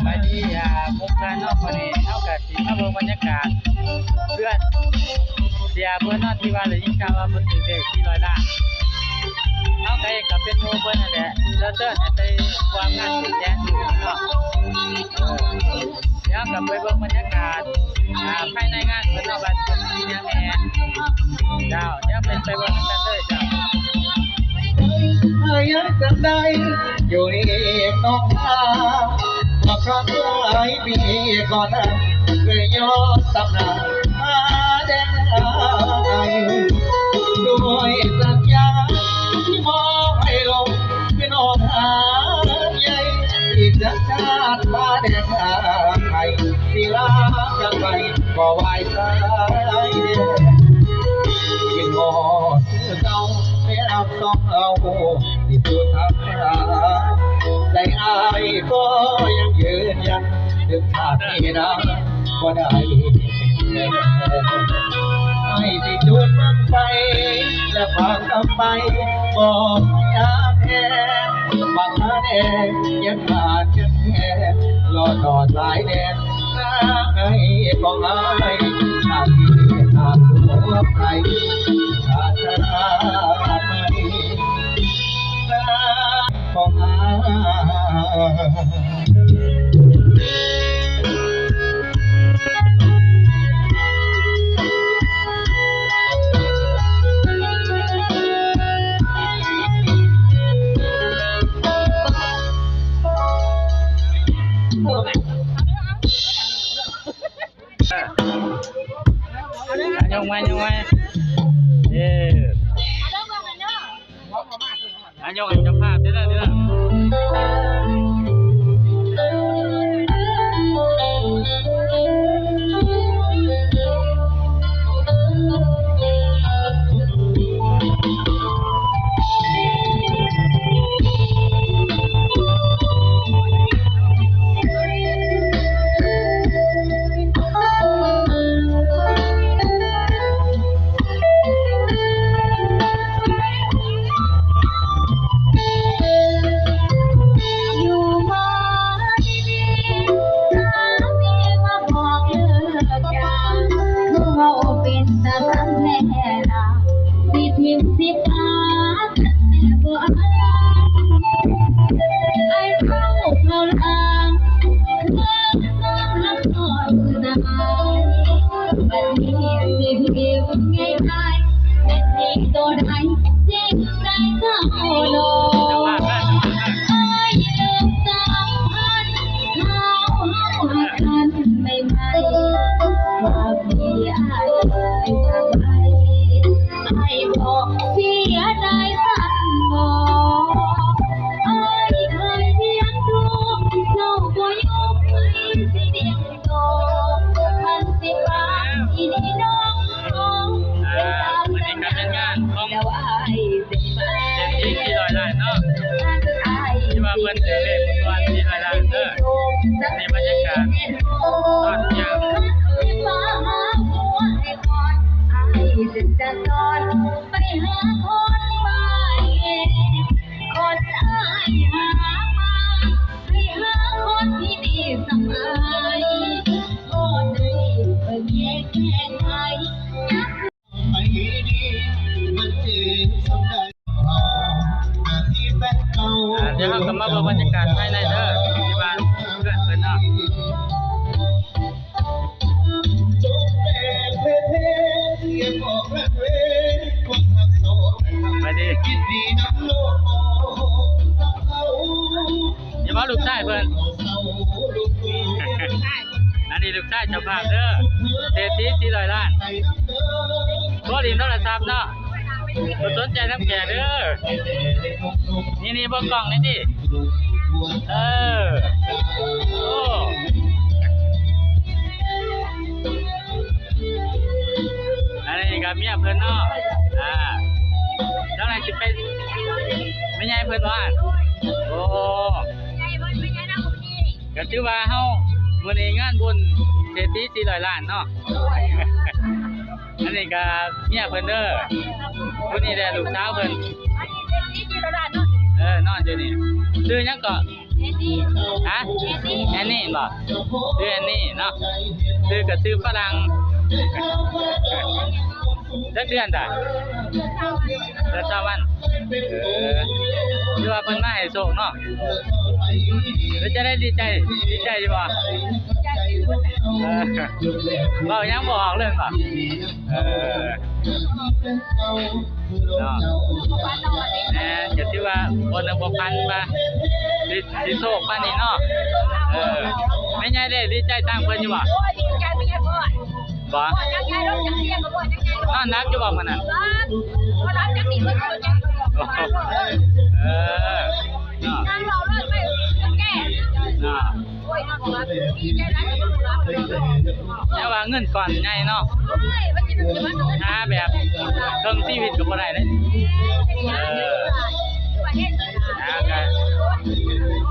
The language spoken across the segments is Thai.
ไปที่มุกการนอกวันนี้เท่ากับสีมาเบิ่งบรรยากาศเพื่อนเสียเพื่อนนอนที่ว่าเลยยิ่งข่าวว่าเพิ่นถือเลข400 ล้านเท่ากับเองกับเป็นโมเพิ่นนั่นแหละเจ้าเติ้ลไปวางงานติดแจ้งอยู่เนาะเดี๋ยวกลับไปเบิ่งบรรยากาศภายในงานเพิ่นเอาบัตรเป็นที่ยังแหน่เจ้าเดี๋ยวเป็นไปเบิ่งกันเลยเจ้ายังจำได้อยู่นี่น้องมาครั้งหลายปีก่อนนั้นเคยย้อนตำนานมาแดงไอด้วยสัญญาที่มองให้ลงพี่น้องหาใหญ่อีกสักชาติมาแดงไอสิลาจากไปก็ไหวสายเดียวกินหอดคือเก่าไม่รับต้องเอาที่สุดทางใจอายก็ยังยืนยันถึงชาตินี้นะก็ได้ให้ที่จุดมันไปและฝากกำไปบอกอยากแค่บางแดงยังขาดยังแค่รอต่อสายแดงไอ้ก็หายชาติที่ขาดหัวใจขาดชราของยังไงเย้ยกให้เจ้าภาพได้แล้วในบรรยากาศตอนเช้าจะนอนไปหาคนใหม่คนอายหามาไปหาคนที่ดีสบายโอ้ได้เปิดแยกแค่ไหนไม่ดีมันเจ็บสำคัญที่แฟนเก่าเดี๋ยวเรากลับมาดูบรรยากาศภายในเด้อที่บ้านเพื่อนเนาะไปดิอย่ามาลูกชายเพิ่นอันนี้ลูกชายเจ้าภาพเด้อเศรษฐี400 ล้านบ่ลินโทรศัพท์เนาะบ่สนใจน้ำแก่เด้อนี่บ่กล้องนี่ดิโอ้อันนี้ก็เมียเพิ่นเนาะแล้วไหนสิไปไม่ใช่เพิ่นว่าโอ้ก็ถือว่าเฮามื้อนี้งานบุญเศรษฐี400 ล้านเนาะอันนี้ก็เมียเพิ่นเด้อผู้นี้แหละลูกสาวเพิ่นนอนอยู่นี่ชื่อหยังก็เศรษฐี แอนนี่ ฮะ แอนนี่ แอนนี่บ่ชื่อแอนนี่เนาะชื่อกับชื่อฝรั่งจักเดือนจ้ะเดือนชาววันคือว่าเพิ่นมาให้โชคเนาะแล้วจะได้ดีใจดีบ่เรายังบ่ออกเรื่องป่ะเนาะจะที่ว่าคนหนึ่งบ่พันป่ะสิโชคป่ะนี่เนาะไม่ใช่เลยดีใจตามเพิ่นอยู่บ่ โอ้ยดีใจไม่ใช่พ่อ บ่ พ่อจังไงรถจังเรียกกับพ่อจังไง นอนนับอยู่บ่มันน่ะ พ่อรับจังนี่เพิ่นจังเนาะ นั่งรอเลิกไม่แก่โอ้ยนั่งรอดีใจร้ายก็ต้องรับเลย แต่ว่าเงินก่อนใหญ่เนาะ โอ้ยมันจะเป็นจะมัน หาแบบเติมชีวิตก็บ่ได้เลย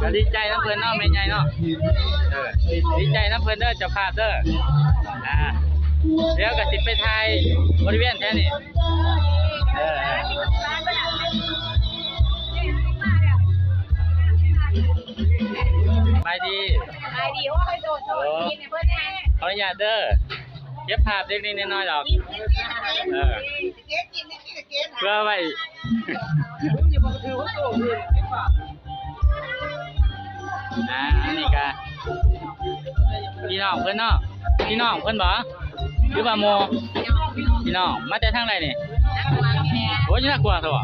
ก็ดีใจน้ำเพิ่นเนาะแม่ใหญ่เนาะดีใจน้ำเพิ่นเด้อเจ้าภาพเด้อเดี๋ยวก็สิไปถ่ายบริเวณแถวนี้ไปดีขออนุญาตเด้อเก็บภาพเล็กๆน้อยๆดอกเพื่อไว้อันนี้ก็พี่น้องเพิ่นเนาะพี่น้องเพิ่นบ่หรือว่าโมพี่น้องมาแต่ทางใดนี่โอ้ยน่ากลัวซะบ่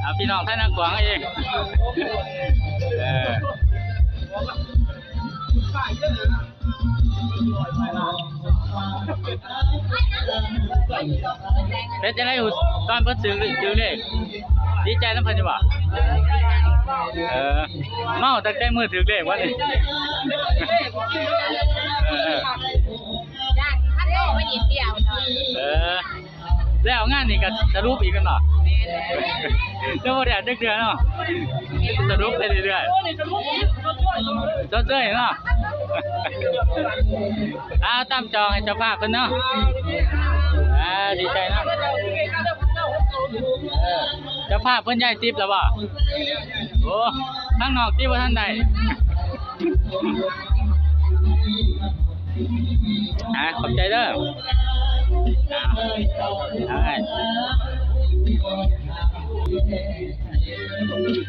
เอาพี่น้องท่านน่ากลัวเองเป็นจังได๋ตอนเพิ่นซื้อเลขดีใจนำเพิ่นอยู่บ่เมาตั้งแต่มื้อถือเลขวะนี่แล้วงานนี่ก็สรุปอีกกันเนาะแล้วบ่ได้จักเดือนเนาะสรุปไปเรื่อยๆจดเลยเนาะตามจองให้เจ้าภาพเพิ่นเนาะดีใจเนาะเจ้าภาพเพิ่นย้ายทิพย์แล้วบ่โอ้ข้างนอกที่บ่ทันได้ขอบใจเด้อ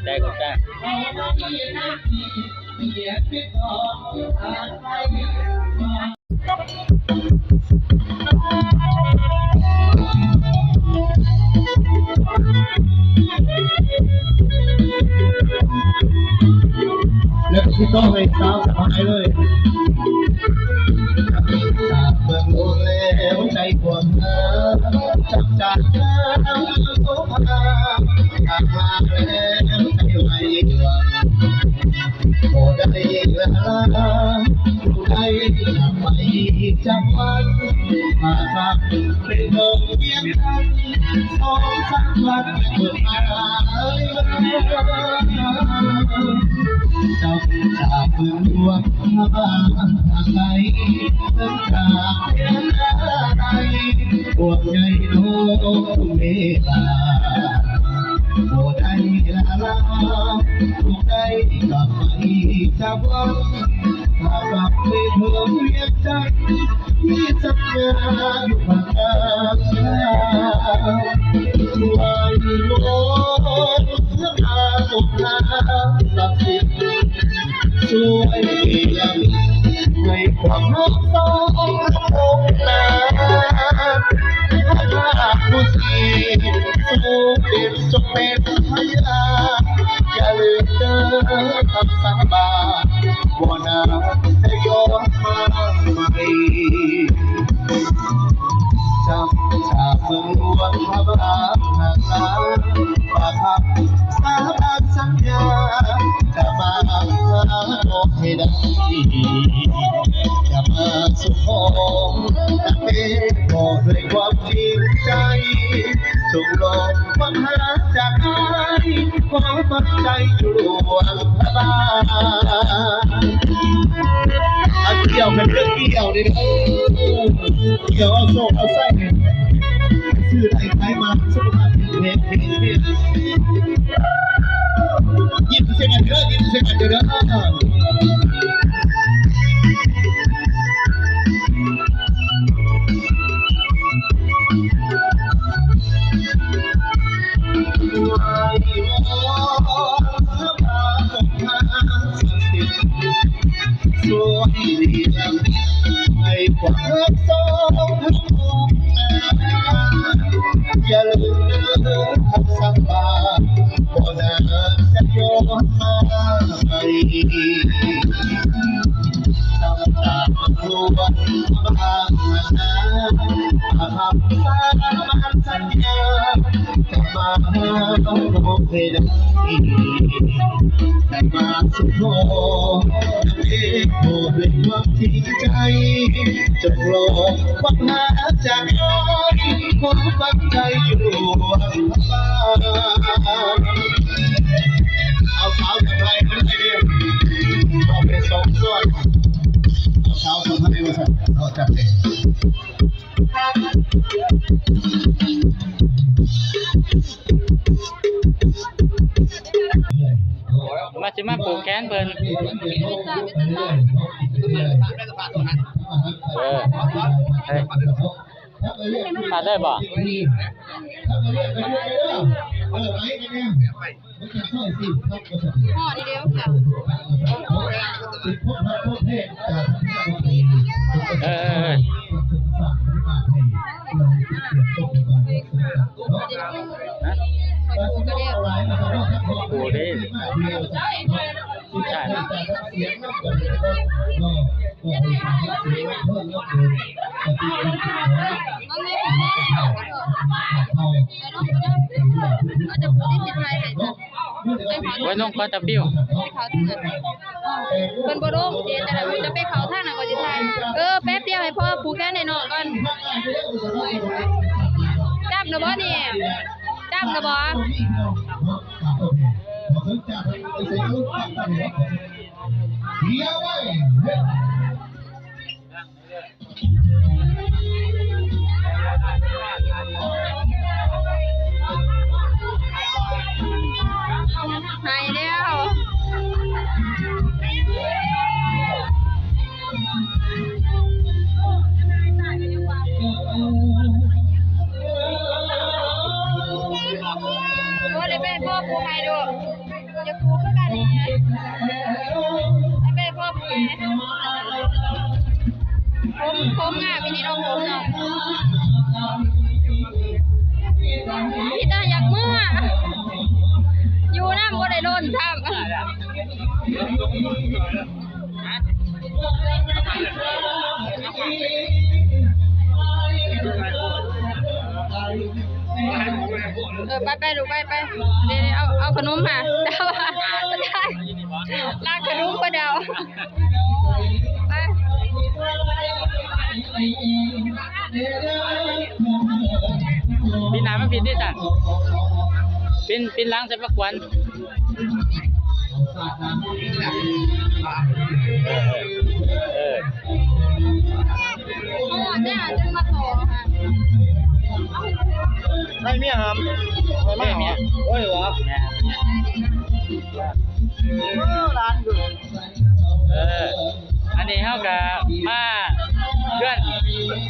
ได้ขอบใจแล้วที่ต้องให้สาวสบายเลยจากเมืองโลเลวใจกวงจับจากเจ้าโสภาจากมาแล้วใจไหวโอ้ได้ละรู้ได้ไม่จับมันมาสักเป็นเมืองเพียงกันสองสักวันเมื่อมาจับจากเมืองหลวงมาบ้านทางไหนเดินทางเพียงใดปวดใจโน้เวลาปวดใจลาลาปวดใจกับไม่จับวันมากับไปเพิ่มเวียนใจมีสักงานอยู่ผ่านวายโลดเสื้อผ้าตกน้ำสักสิบสวยงามในความรักสองคงนาถ้าผู้สีสู้เป็นจงเป็นพยาอย่าลืมเดินคำสาบานว่านาจะย้อนมาใหม่จำจากเมืองหลวงพระบางหากลาปากคำสาบานสัญญาจะมาหาโลกให้ได้จะมาสุขของนักเอกบอกด้วยความจริงใจจงลองฟังหาจากอายความมั่นใจอยู่หลวงพระบางอันเกี่ยวกันเรื่องเกี่ยวนี่นะเกี่ยวเอาโซ่เอาไส้ชื่อไทยไทยมาสุขภาพเพลงยิ้มเสียงกันเด้อยิ้มเสียงกัน เด้สวยดีจังให้ความรักสองทั้งมองอย่าลืมคำสั่งบาบ่นานจะย้อนมาให้น้ำตาล้วนบางนาหากสามันสัญญาจะมาต้องโอเคได้แต่มาสุดโทเอ็กโอเป็นความจริงใจจงรอความหาจากย้อนความฝังใจอยู่บ้านเอาสาวจากไรมันไปเรียนเอาเป็นสองส่วนเอาสาวจากไรมาสั่งเอาจับเลยมาสิมาปลูกแขนเพิ่นเฮ้ยขาดได้บ่ห่อนี่เดียวค่ะ ปูดิใช่ไว้น้องก็จะบิ้วเป็นบโรงเสียแต่ละจะไปเขาท่าน่ะก็จะทายแป๊บเดียวให้พ่อผูกแค่ในนอนก่อนจับนะบ่นี่จับนะบ่หายแล้วว่าได้ไปพ่อผูกให้ดูจะผูกกันนี่ไปพ่อผูกให้ผมง่ายพี่นี่น้องผมเนาะพี่ตาอยากเมื่ออยู่น้ำก็ได้โดนทำไปดูไปเดี๋ยวเอาขนมมาเดาได้ลากขนมก็เดาไปปีน้ำมันปิดที่สั่นปินล้างใส่ปลักควันเนี่ยจะมาต่อค่ะไม่เมียครับไม่เมียโอ้ยวะร้านอยู่อันนี้เขากับมาเพื่อน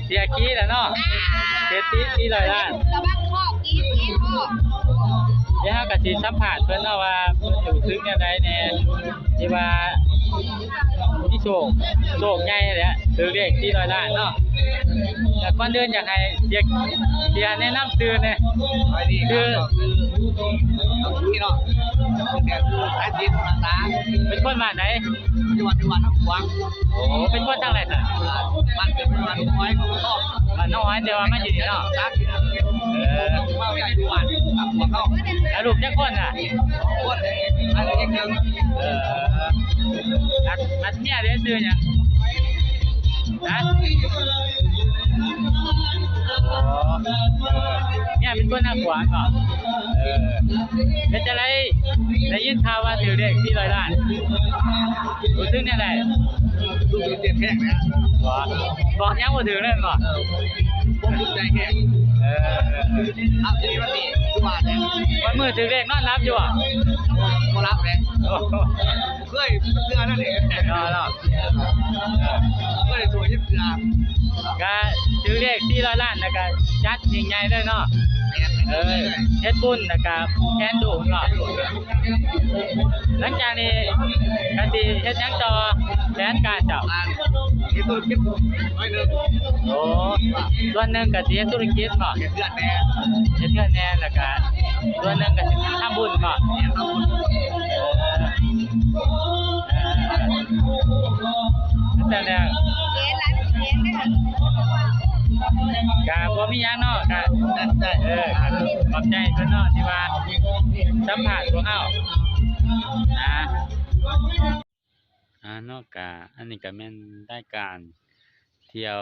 เสียกี้แหละเนาะเสียตีที่ลอยล้านระวังข้อกี้ข้อเดี๋ยวเขากับสีสัมผัสเพื่อนเนาะว่าเพื่อนอยู่ซึ้งยังไงเนี่ยที่ว่าที่โชคใหญ่เลยคือเรียกที่ลอยล้านเนาะแต่ก่อนเดินอยากให้เสียแนะนำซื้อเนี่ยคือพี่เนาะสายจีนตาเป็นคนบ้านไหนจังหวัดน้องหวงโอ้เป็นคนทางไหนสันบ้านเป็นบ้านน้อยของพ่อบ้านน้อยเดี๋ยวมาอยู่นี่เนาะมาใหญ่ดูบ้านหัวเข้าแล้วลูกจักคนอ่ะคนอะไรยังไงนัดเนี่ยเดี๋ยวซื้อเนี่ยนะเนี่ยเป็นคนน่ากลัวก่อนเป็นจะไรได้ยินข่าวว่าถือเด็กที่100 ล้านรู้สึกเนี่ยไรรู้สึกเจ็บแค่ไหนบอกยังว่าถือเล่นก่อนผมรู้ใจแค่เอาทีนี้มันมีทุกวันเลยวันมือถือเด็กนอนรับอยู่อ่ะมารับเลยคื เคยเสือนั่นเอง รอรอบ ก็เลยสวยที่เสือ ก็ซื้อเลข400 ล้านแล้วก็จัดยิ่งใหญ่เลยเนาะเฮ็ดบุญแล้วก็แทนดูเนาะหลังจากนี้ก็สิเฮ็ดหยังต่อแผนการเจ้า ที่ตัวคิดน้อยนึง โอ้ส่วนหนึ่งก็สิเฮ็ดธุรกิจเนาะ เดือดแน่ เฮ็ดเงินแหน่แล้วก็ส่วนหนึ่งก็สิทำบุญเนาะแต่แล้ว เจ๊ร้านเจ๊ได้ค่ะ ก็บ่มีหยังเนาะก็ นั่นได้ ก็ขอบใจเพิ่นเนาะที่ว่าสัมภาษณ์พวกเฮานะเนาะก็อันนี้ก็แม่นรายการเที่ยว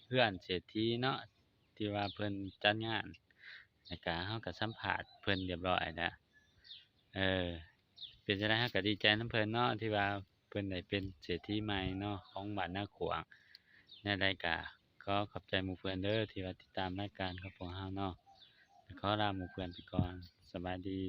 เพื่อนเศรษฐีเนาะที่ว่าเพิ่นจัดงานแล้วก็เฮาก็สัมภาษณ์เพิ่นเรียบร้อยแล้วเป็นจังได๋เฮาก็ดีใจนำเพิ่นเนาะที่ว่าเพิ่นได้เป็นเศรษฐีใหม่เนาะของบ้านนาขวางในรายการก็ขอบใจหมู่เพื่อนเด้อที่ว่าติดตามรายการของพวกเฮาเนาะขอลาหมู่เพื่อนไปก่อนสบายดี